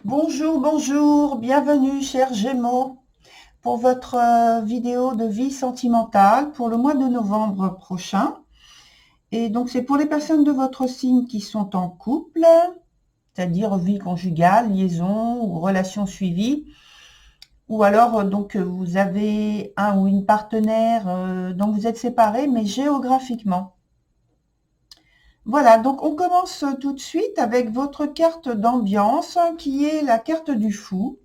Bonjour, bonjour, bienvenue chers Gémeaux pour votre vidéo de vie sentimentale pour le mois de novembre prochain. Et donc c'est pour les personnes de votre signe qui sont en couple, c'est-à-dire vie conjugale, liaison ou relation suivie, ou alors donc vous avez un ou une partenaire dont vous êtes séparés mais géographiquement. Voilà, donc on commence tout de suite avec votre carte d'ambiance qui est la carte du fou.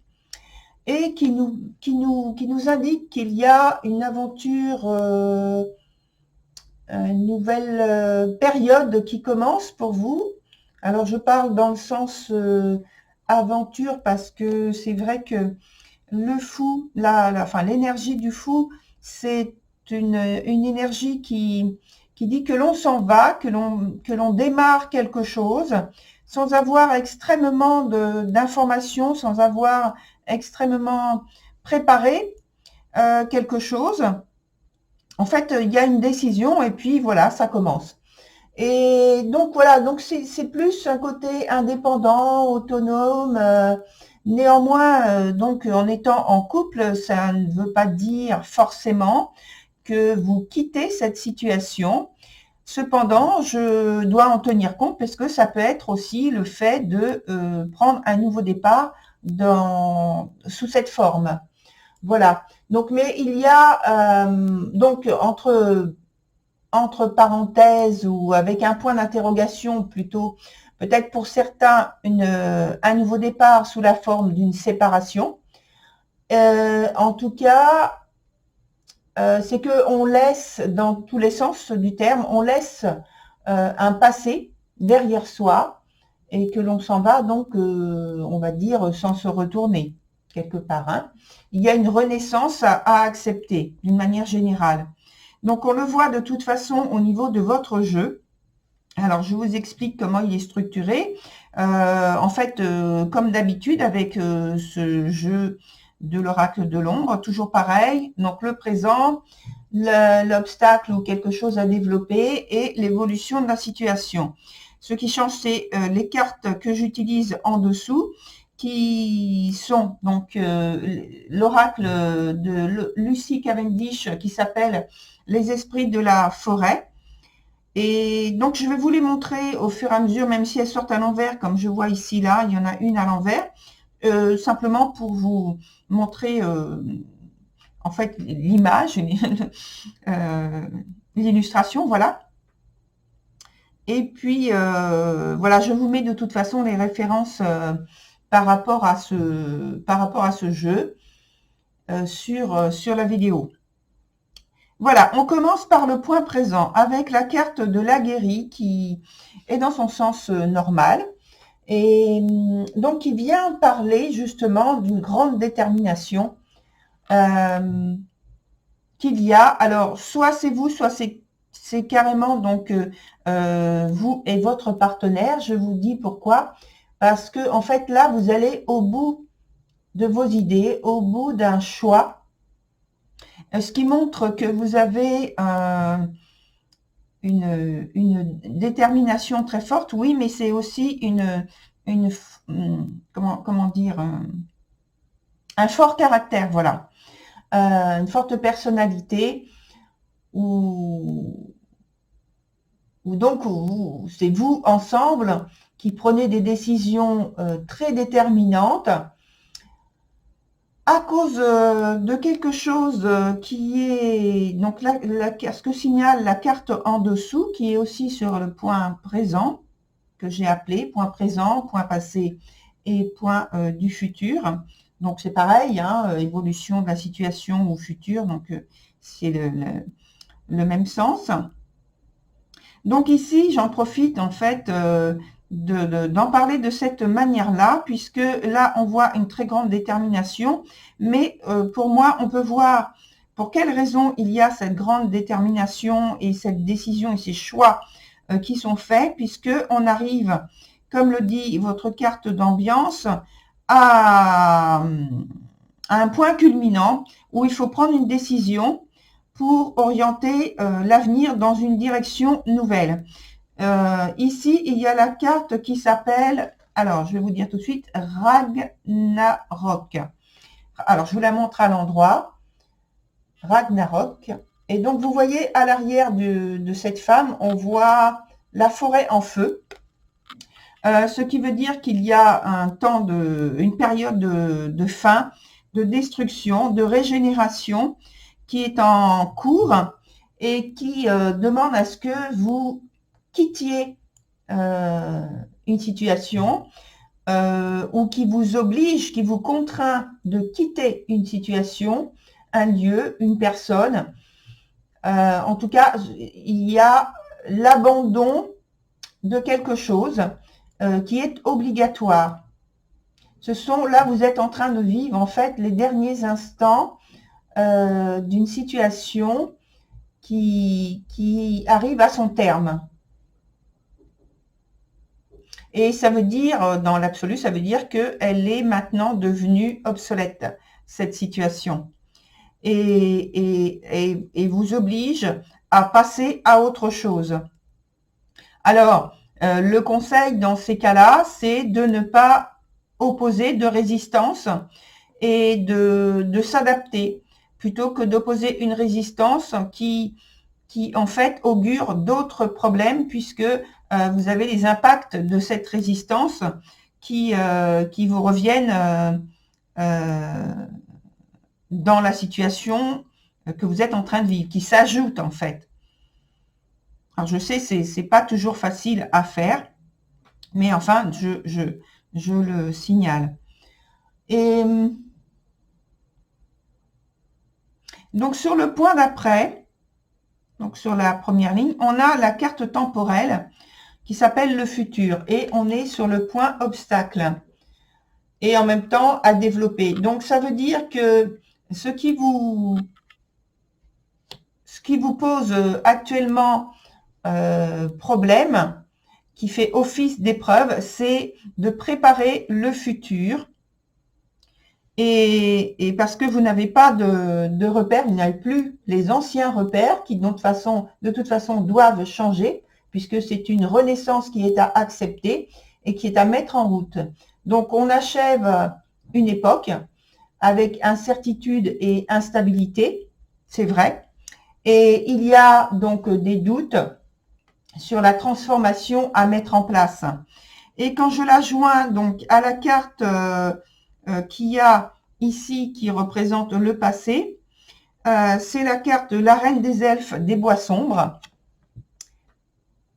Et qui nous indique qu'il y a une aventure, une nouvelle période qui commence pour vous. Alors je parle dans le sens aventure parce que c'est vrai que le fou, enfin l'énergie du fou, c'est une énergie qui dit que l'on s'en va, que l'on démarre quelque chose sans avoir extrêmement d'informations, sans avoir extrêmement préparé quelque chose. En fait, il y a une décision et puis voilà, ça commence. Et donc voilà, donc c'est plus un côté indépendant, autonome. Néanmoins, donc en étant en couple, ça ne veut pas dire forcément que vous quittez cette situation. Cependant, je dois en tenir compte parce que ça peut être aussi le fait de prendre un nouveau départ sous cette forme. Voilà. Donc, mais il y a donc entre parenthèses ou avec un point d'interrogation plutôt, peut-être pour certains un nouveau départ sous la forme d'une séparation. En tout cas, c'est que on laisse, dans tous les sens du terme, on laisse un passé derrière soi et que l'on s'en va donc, on va dire, sans se retourner quelque part. Hein. Il y a une renaissance à accepter d'une manière générale. Donc on le voit de toute façon au niveau de votre jeu. Alors je vous explique comment il est structuré. En fait, comme d'habitude avec ce jeu de l'oracle de l'ombre, toujours pareil. Donc le présent, l'obstacle ou quelque chose à développer et l'évolution de la situation. Ce qui change, c'est les cartes que j'utilise en dessous, qui sont donc l'oracle de Lucy Cavendish qui s'appelle Les esprits de la forêt. Et donc, je vais vous les montrer au fur et à mesure, même si elles sortent à l'envers, comme je vois ici, là, il y en a une à l'envers, simplement pour vous montrer en fait l'image, l'illustration, voilà. Et puis, voilà, je vous mets de toute façon les références par rapport à ce jeu sur la vidéo. Voilà, on commence par le point présent avec la carte de l'aguerri qui est dans son sens normal et donc qui vient parler justement d'une grande détermination qu'il y a. Alors, soit c'est vous, soit c'est carrément donc vous et votre partenaire. Je vous dis pourquoi. Parce que en fait, là, vous allez au bout de vos idées, au bout d'un choix, ce qui montre que vous avez une détermination très forte, oui, mais c'est aussi une comment dire, un fort caractère, voilà, une forte personnalité, où, donc c'est vous ensemble qui prenez des décisions très déterminantes à cause de quelque chose qui est donc ce que signale la carte en dessous, qui est aussi sur le point présent, que j'ai appelé point présent, point passé et point du futur. Donc c'est pareil, hein, évolution de la situation au futur, donc c'est le même sens. Donc ici, j'en profite en fait d'en parler de cette manière-là, puisque là, on voit une très grande détermination, mais pour moi, on peut voir pour quelles raisons il y a cette grande détermination et cette décision et ces choix qui sont faits, puisque on arrive, comme le dit votre carte d'ambiance, à un point culminant où il faut prendre une décision pour orienter l'avenir dans une direction nouvelle. Ici, il y a la carte qui s'appelle Alors, je vais vous dire tout de suite, Ragnarok. Alors, je vous la montre à l'endroit. Ragnarok. Et donc, vous voyez à l'arrière de cette femme, on voit la forêt en feu. Ce qui veut dire qu'il y a une période de fin, de destruction, de régénération qui est en cours et qui demande à ce que vous quittiez une situation ou qui vous oblige, qui vous contraint de quitter une situation, un lieu, une personne. En tout cas, il y a l'abandon de quelque chose qui est obligatoire. Là, vous êtes en train de vivre en fait les derniers instants d'une situation qui arrive à son terme. Et ça veut dire, dans l'absolu, ça veut dire qu'elle est maintenant devenue obsolète, cette situation. Et vous oblige à passer à autre chose. Alors, le conseil dans ces cas-là, c'est de ne pas opposer de résistance et de s'adapter, plutôt que d'opposer une résistance qui en fait augure d'autres problèmes, puisque vous avez les impacts de cette résistance qui vous reviennent dans la situation que vous êtes en train de vivre, qui s'ajoutent en fait. Alors je sais, c'est pas toujours facile à faire, mais enfin, je le signale. Et donc sur le point d'après, donc sur la première ligne, on a la carte temporelle qui s'appelle le futur et on est sur le point obstacle et en même temps à développer. Donc ça veut dire que ce qui vous pose actuellement problème, qui fait office d'épreuve, c'est de préparer le futur. Et parce que vous n'avez pas de repères, vous n'avez plus les anciens repères qui de toute façon doivent changer, puisque c'est une renaissance qui est à accepter et qui est à mettre en route. Donc on achève une époque avec incertitude et instabilité, c'est vrai, et il y a donc des doutes sur la transformation à mettre en place. Et quand je la joins donc à la carte qu'il y a ici qui représente le passé, c'est la carte de la reine des elfes des bois sombres.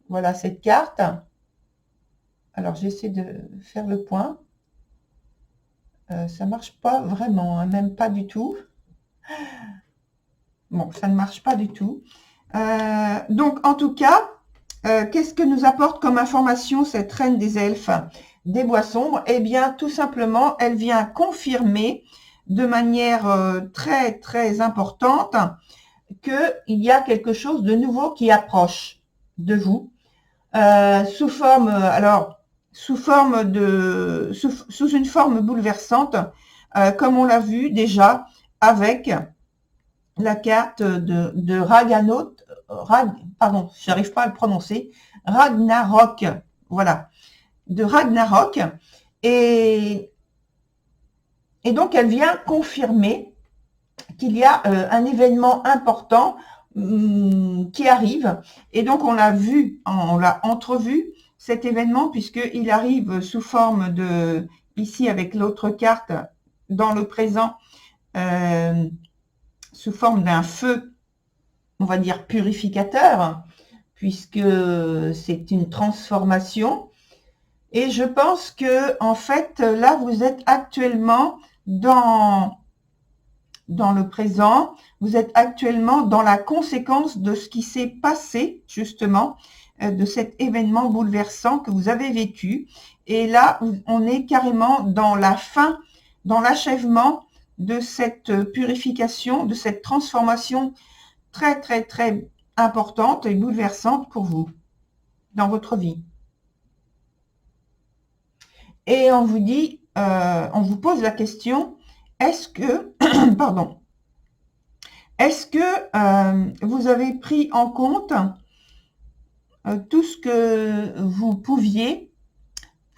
Voilà cette carte. Alors j'essaie de faire le point. Ça marche pas vraiment, hein, même pas du tout. Bon, ça ne marche pas du tout. Donc en tout cas, qu'est-ce que nous apporte comme information cette reine des elfes des bois sombres? Eh bien, tout simplement, elle vient confirmer de manière très, très importante qu'il y a quelque chose de nouveau qui approche de vous, sous une forme bouleversante, comme on l'a vu déjà avec la carte de pardon, j'arrive pas à le prononcer, Ragnarok, voilà, de Ragnarok, et donc elle vient confirmer qu'il y a un événement important qui arrive, et donc on l'a entrevu cet événement, puisqu'il arrive sous forme ici avec l'autre carte, dans le présent, sous forme d'un feu, on va dire purificateur, puisque c'est une transformation. Et je pense que en fait, là, vous êtes actuellement dans le présent, vous êtes actuellement dans la conséquence de ce qui s'est passé, justement, de cet événement bouleversant que vous avez vécu. Et là, on est carrément dans la fin, dans l'achèvement de cette purification, de cette transformation très, très, très importante et bouleversante pour vous, dans votre vie. Et on vous dit, on vous pose la question, est-ce que, pardon, est-ce que vous avez pris en compte tout ce que vous pouviez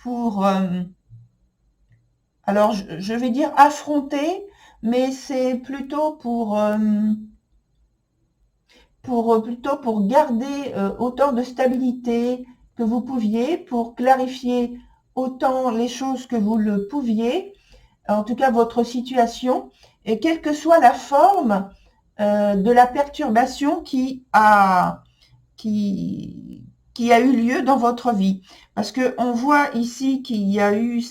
pour alors je vais dire affronter, mais c'est plutôt plutôt pour garder autant de stabilité que vous pouviez, pour clarifier autant les choses que vous le pouviez, en tout cas votre situation, et quelle que soit la forme de la perturbation qui, qui a eu lieu dans votre vie. Parce que on voit ici qu'il y a eu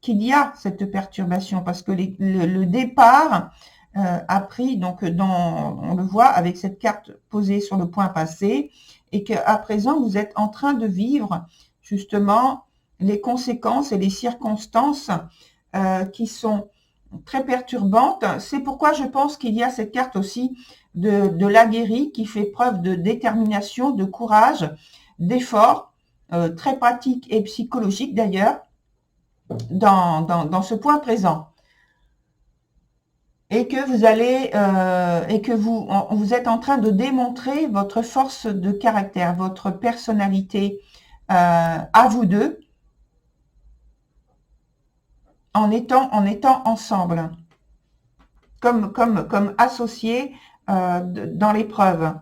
qu'il y a cette perturbation, parce que le départ a pris, donc on le voit avec cette carte posée sur le point passé, et qu'à présent vous êtes en train de vivre justement les conséquences et les circonstances qui sont très perturbantes. C'est pourquoi je pense qu'il y a cette carte aussi de l'aguerri qui fait preuve de détermination, de courage, d'effort, très pratique et psychologique d'ailleurs, dans ce point présent. Et que vous allez et que vous êtes en train de démontrer votre force de caractère, votre personnalité à vous deux, en étant ensemble, comme associés dans l'épreuve.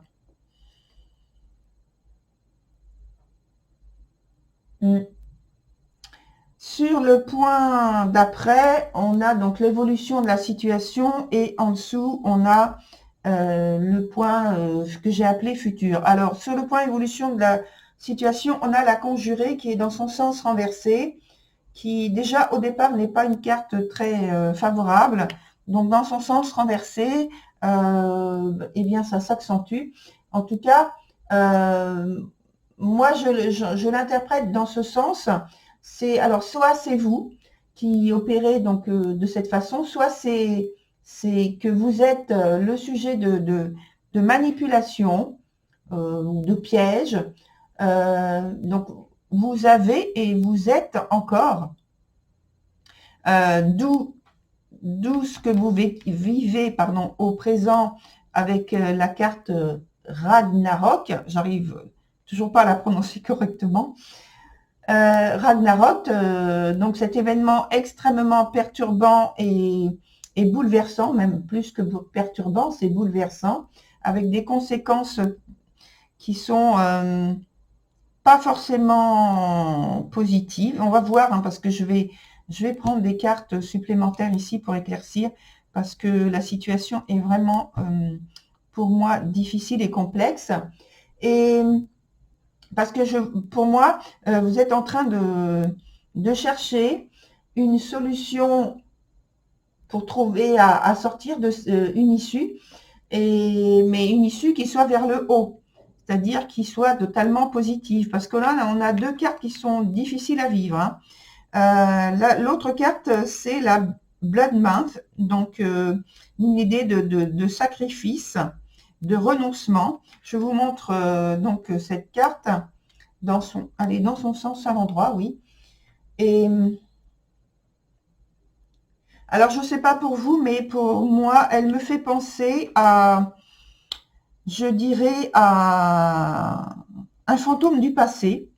Sur le point d'après, on a donc l'évolution de la situation et en dessous, on a le point que j'ai appelé futur. Alors, sur le point évolution de la situation, on a la conjurée qui est dans son sens renversé, qui déjà au départ n'est pas une carte très favorable. Donc, dans son sens renversé, eh bien, ça s'accentue. En tout cas, moi, je l'interprète dans ce sens. Alors soit c'est vous qui opérez donc de cette façon, soit c'est que vous êtes le sujet de manipulation ou de piège. Donc vous avez et vous êtes encore, d'où ce que vous vivez au présent avec la carte Ragnarok. J'arrive toujours pas à la prononcer correctement. Ragnarok, donc cet événement extrêmement perturbant et bouleversant, même plus que perturbant, c'est bouleversant, avec des conséquences qui sont pas forcément positives. On va voir, hein, parce que je vais prendre des cartes supplémentaires ici pour éclaircir, parce que la situation est vraiment, pour moi, difficile et complexe. Et parce que pour moi, vous êtes en train de chercher une solution pour trouver à sortir de une issue, mais une issue qui soit vers le haut, c'est-à-dire qui soit totalement positive. Parce que là, on a deux cartes qui sont difficiles à vivre, hein. L'autre carte, c'est la Blood Month, donc une idée de sacrifice, de renoncement. Je vous montre donc cette carte elle est dans son sens à l'endroit, oui. Et alors je ne sais pas pour vous, mais pour moi, elle me fait penser à, je dirais, à un fantôme du passé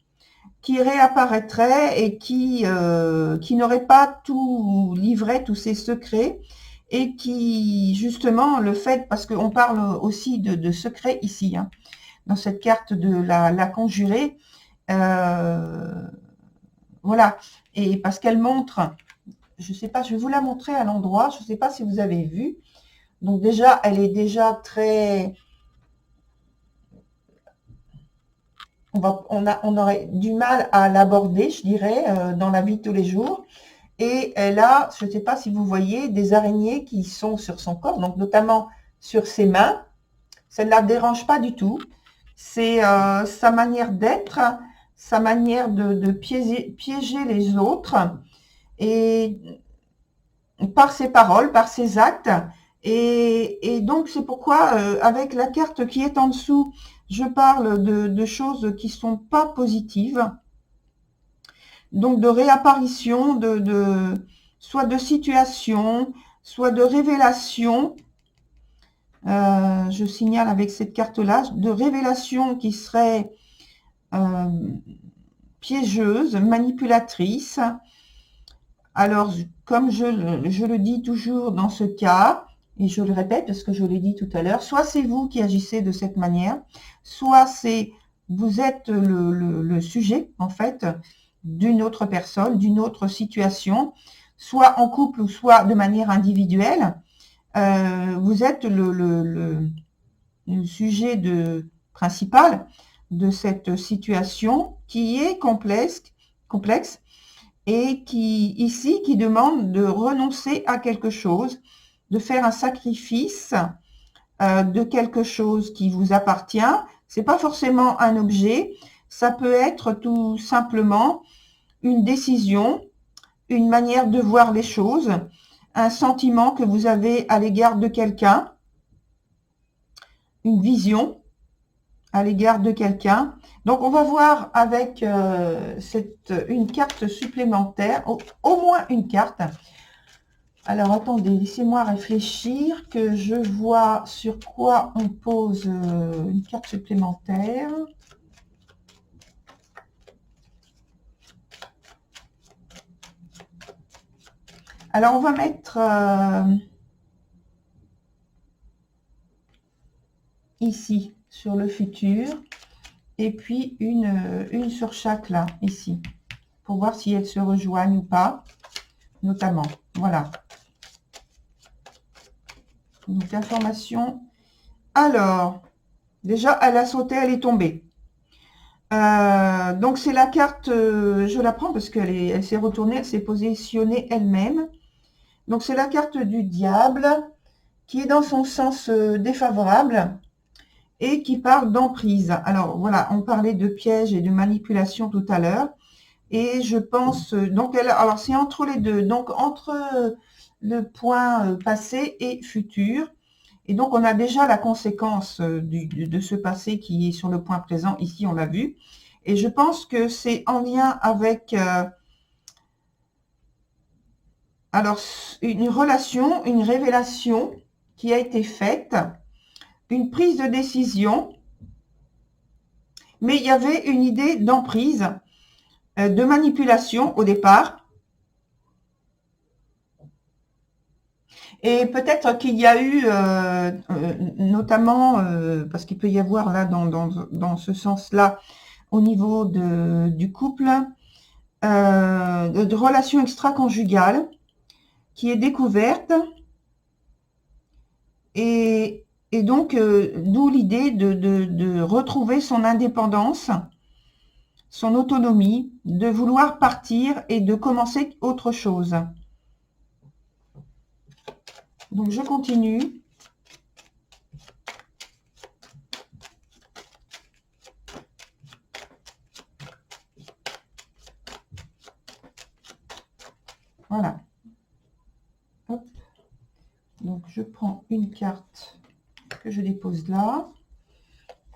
qui réapparaîtrait et qui n'aurait pas tout livré, tous ses secrets, et qui, justement, le fait, parce qu'on parle aussi de secrets ici, hein, dans cette carte de la conjurée, voilà, et parce qu'elle montre, je ne sais pas, je vais vous la montrer à l'endroit, je ne sais pas si vous avez vu. Donc déjà, elle est déjà très... On aurait du mal à l'aborder, je dirais, dans la vie de tous les jours. Et elle a, je ne sais pas si vous voyez, des araignées qui sont sur son corps, donc notamment sur ses mains. Ça ne la dérange pas du tout. C'est sa manière d'être, sa manière de piéger les autres, et par ses paroles, par ses actes. Et donc, c'est pourquoi, avec la carte qui est en dessous, je parle de choses qui sont pas positives. Donc, de réapparition, soit de situation, soit de révélation. Je signale avec cette carte-là, de révélation qui serait piégeuse, manipulatrice. Alors, comme je le dis toujours dans ce cas, et je le répète parce que je l'ai dit tout à l'heure, soit c'est vous qui agissez de cette manière, soit vous êtes le sujet, en fait, d'une autre personne, d'une autre situation, soit en couple ou soit de manière individuelle. Vous êtes le sujet principal de cette situation qui est complexe et qui demande de renoncer à quelque chose, de faire un sacrifice de quelque chose qui vous appartient. C'est pas forcément un objet, ça peut être tout simplement une décision, une manière de voir les choses, un sentiment que vous avez à l'égard de quelqu'un, une vision à l'égard de quelqu'un. Donc, on va voir avec une carte supplémentaire, au moins une carte. Alors, attendez, laissez-moi réfléchir que je vois sur quoi on pose une carte supplémentaire. Alors, on va mettre ici, sur le futur, et puis une sur chaque là, ici, pour voir si elles se rejoignent ou pas, notamment. Voilà. Donc, l'information. Alors, déjà, elle a sauté, elle est tombée. Donc, c'est la carte, je la prends parce qu'elle s'est retournée, elle s'est positionnée elle-même. Donc, c'est la carte du diable qui est dans son sens défavorable et qui parle d'emprise. Alors, voilà, on parlait de piège et de manipulation tout à l'heure. Et je pense, donc, alors c'est entre les deux, donc entre le point passé et futur. Et donc, on a déjà la conséquence de ce passé qui est sur le point présent. Ici, on l'a vu. Et je pense que c'est en lien avec alors une relation, une révélation qui a été faite, une prise de décision, mais il y avait une idée d'emprise, de manipulation au départ. Et peut-être qu'il y a eu, notamment, parce qu'il peut y avoir là, dans ce sens-là, au niveau du couple, de relations extra-conjugales, qui est découverte. Et donc, d'où l'idée de retrouver son indépendance, son autonomie, de vouloir partir et de commencer autre chose. Donc, je continue. Voilà. Hop. Donc, je prends une carte que je dépose là,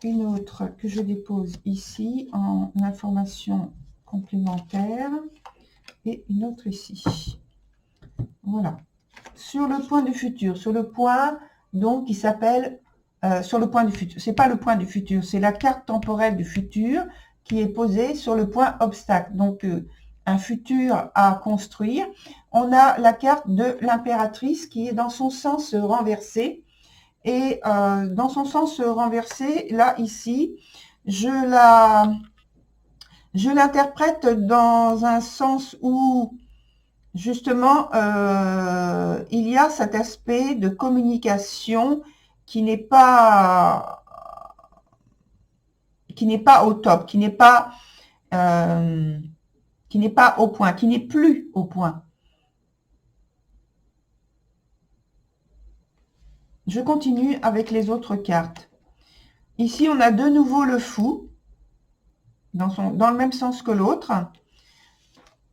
une autre que je dépose ici en information complémentaire et une autre ici. Voilà. Sur le point du futur, sur le point donc qui s'appelle sur le point du futur. C'est pas le point du futur, c'est la carte temporelle du futur qui est posée sur le point obstacle. Donc un futur à construire. On a la carte de l'impératrice qui est dans son sens renversé. Et dans son sens renversé, là, ici, je l'interprète dans un sens où justement, il y a cet aspect de communication qui n'est pas au top, qui n'est pas au point, qui n'est plus au point. Je continue avec les autres cartes. Ici, on a de nouveau le fou, dans le même sens que l'autre.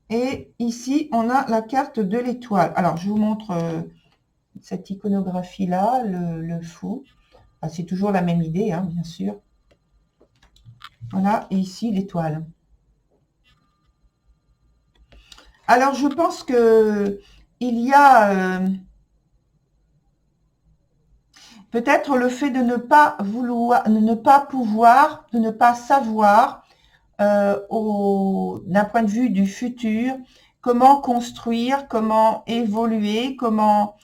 Et ici, on a la carte de l'étoile. Alors, je vous montre cette iconographie-là, le fou. Ah, c'est toujours la même idée, hein, bien sûr. Voilà, et ici, l'étoile. Alors, je pense que il y a peut-être le fait de ne pas vouloir, de ne pas pouvoir, de ne pas savoir d'un point de vue du futur, comment construire, comment évoluer, comment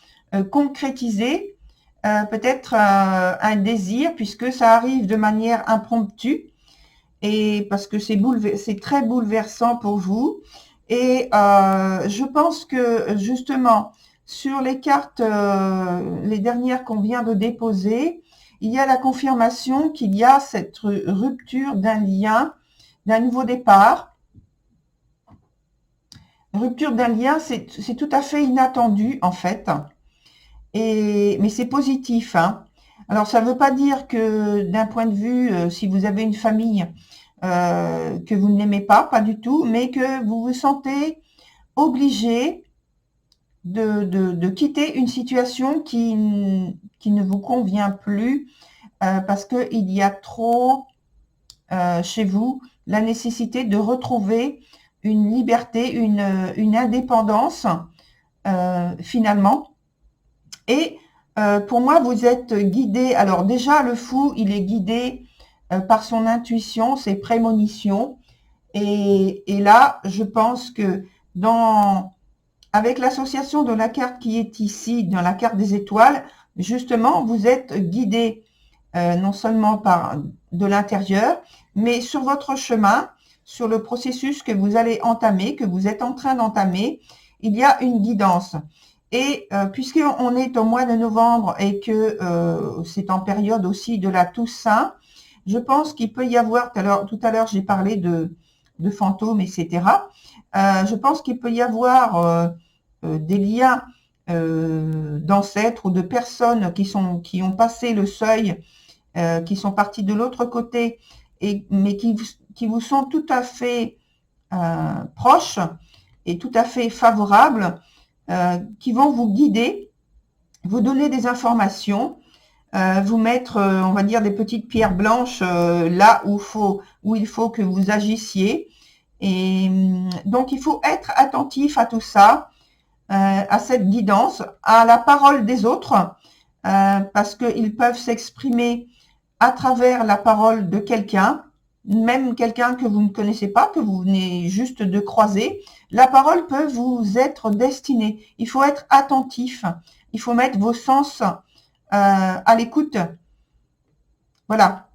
concrétiser peut-être un désir, puisque ça arrive de manière impromptue, et parce que c'est très bouleversant pour vous. Et je pense que justement, sur les cartes, les dernières qu'on vient de déposer, il y a la confirmation qu'il y a cette rupture d'un lien, d'un nouveau départ. Rupture d'un lien, c'est tout à fait inattendu en fait, mais c'est positif, hein. Alors ça ne veut pas dire que d'un point de vue, si vous avez une famille, que vous ne l'aimez pas du tout, mais que vous vous sentez obligé de quitter une situation qui ne vous convient plus, parce qu'il y a trop chez vous la nécessité de retrouver une liberté, une indépendance finalement. Et pour moi, vous êtes guidé. Alors déjà, le fou, il est guidé par son intuition, ses prémonitions. Et là, je pense que avec l'association de la carte qui est ici, dans la carte des étoiles, justement, vous êtes guidé non seulement de l'intérieur, mais sur votre chemin, sur le processus que vous allez entamer, que vous êtes en train d'entamer, il y a une guidance. Et puisqu'on est au mois de novembre et que c'est en période aussi de la Toussaint, je pense qu'il peut y avoir, tout à l'heure j'ai parlé de fantômes, etc. Je pense qu'il peut y avoir des liens d'ancêtres ou de personnes qui ont passé le seuil, qui sont partis de l'autre côté, mais qui vous sont tout à fait proches et tout à fait favorables, qui vont vous guider, vous donner des informations, vous mettre, on va dire, des petites pierres blanches là où il faut que vous agissiez. Et donc, il faut être attentif à tout ça, à cette guidance, à la parole des autres, parce qu'ils peuvent s'exprimer à travers la parole de quelqu'un, même quelqu'un que vous ne connaissez pas, que vous venez juste de croiser. La parole peut vous être destinée. Il faut être attentif. Il faut mettre vos sens à l'écoute. Voilà.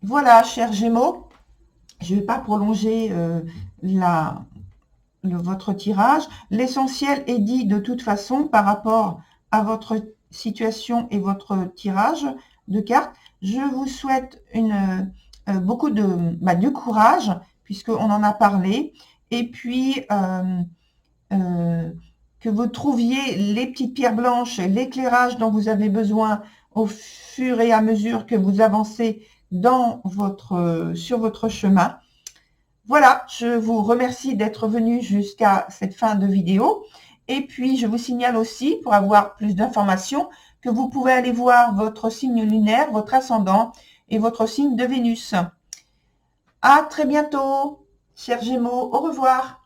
Voilà, chers Gémeaux. Je ne vais pas prolonger votre tirage. L'essentiel est dit de toute façon par rapport à votre situation et votre tirage de cartes. Je vous souhaite beaucoup de courage, puisqu'on en a parlé, et puis que vous trouviez les petites pierres blanches, l'éclairage dont vous avez besoin au fur et à mesure que vous avancez sur votre chemin. Voilà, je vous remercie d'être venu jusqu'à cette fin de vidéo. Et puis, je vous signale aussi, pour avoir plus d'informations, que vous pouvez aller voir votre signe lunaire, votre ascendant et votre signe de Vénus. À très bientôt, chers Gémeaux. Au revoir.